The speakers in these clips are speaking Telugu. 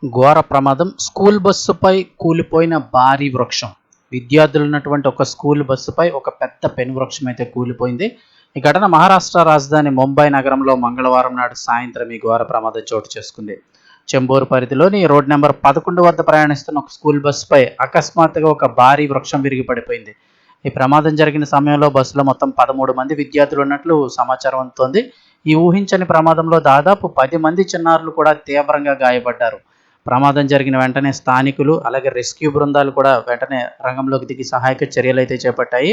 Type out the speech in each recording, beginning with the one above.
ఘోర ప్రమాదం. స్కూల్ బస్సుపై కూలిపోయిన భారీ వృక్షం. విద్యార్థులు ఉన్నటువంటి ఒక స్కూల్ బస్సుపై ఒక పెద్ద పెను వృక్షం అయితే కూలిపోయింది. ఈ ఘటన మహారాష్ట్ర రాజధాని ముంబై నగరంలో మంగళవారం నాడు సాయంత్రం ఈ ఘోర ప్రమాదం చోటు చేసుకుంది. చెంబూరు పరిధిలోని రోడ్ నెంబర్ 11 వద్ద ప్రయాణిస్తున్న ఒక స్కూల్ బస్సుపై అకస్మాత్తుగా ఒక భారీ వృక్షం విరిగి పడిపోయింది. ఈ ప్రమాదం జరిగిన సమయంలో బస్సులో మొత్తం 13 మంది విద్యార్థులు ఉన్నట్లు సమాచారం అందుతోంది. ఈ ఊహించని ప్రమాదంలో దాదాపు 10 మంది చిన్నారులు కూడా తీవ్రంగా గాయపడ్డారు. ప్రమాదం జరిగిన వెంటనే స్థానికులు అలాగే రెస్క్యూ బృందాలు కూడా వెంటనే రంగంలోకి దిగి సహాయక చర్యలు అయితే చేపట్టాయి.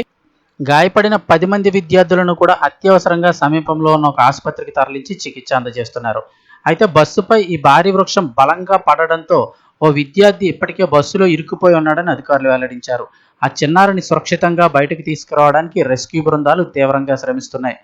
గాయపడిన 10 మంది విద్యార్థులను కూడా అత్యవసరంగా సమీపంలో ఉన్న ఒక ఆసుపత్రికి తరలించి చికిత్స అందజేస్తున్నారు. అయితే బస్సుపై ఈ భారీ వృక్షం బలంగా పడడంతో ఓ విద్యార్థి ఇప్పటికే బస్సులో ఇరుక్కుపోయి ఉన్నాడని అధికారులు వెల్లడించారు. ఆ చిన్నారిని సురక్షితంగా బయటకు తీసుకురావడానికి రెస్క్యూ బృందాలు తీవ్రంగా శ్రమిస్తున్నాయి.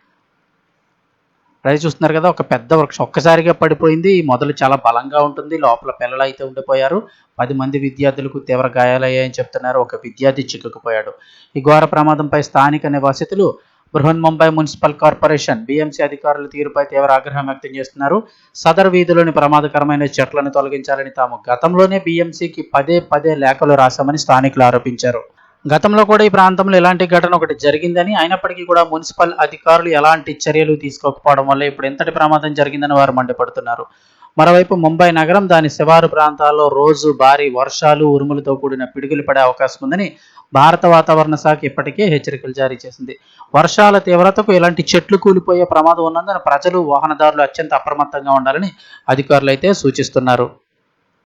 రైతు చూస్తున్నారు కదా, ఒక పెద్ద వృక్షం ఒక్కసారిగా పడిపోయింది. మొదలు చాలా బలంగా ఉంటుంది. లోపల పిల్లలు అయితే ఉండిపోయారు. 10 మంది విద్యార్థులకు తీవ్ర గాయాలయ్యాయని చెప్తున్నారు. ఒక విద్యార్థి చిక్కుకుపోయాడు. ఈ ఘోర ప్రమాదంపై స్థానిక నివాసితులు Brihan Mumbai municipal corporation BMC అధికారుల తీరుపై తీవ్ర ఆగ్రహం వ్యక్తం చేస్తున్నారు. సదర్ వీధిలోని ప్రమాదకరమైన చెట్లను తొలగించాలని తాము గతంలోనే బీఎంసీకి పదే పదే లేఖలు రాశామని స్థానికులు ఆరోపించారు. గతంలో కూడా ఈ ప్రాంతంలో ఇలాంటి ఘటన ఒకటి జరిగిందని, అయినప్పటికీ కూడా మున్సిపల్ అధికారులు ఎలాంటి చర్యలు తీసుకోకపోవడం వల్ల ఇప్పుడు ఇంతటి ప్రమాదం జరిగిందని వారు మండిపడుతున్నారు. మరోవైపు ముంబై నగరం దాని శివారు ప్రాంతాల్లో రోజు భారీ వర్షాలు ఉరుములతో కూడిన పిడుగులు పడే అవకాశం ఉందని భారత వాతావరణ శాఖ ఇప్పటికే హెచ్చరికలు జారీ చేసింది. వర్షాల తీవ్రతకు ఇలాంటి చెట్లు కూలిపోయే ప్రమాదం ఉన్నందున ప్రజలు వాహనదారులు అత్యంత అప్రమత్తంగా ఉండాలని అధికారులు అయితే సూచిస్తున్నారు.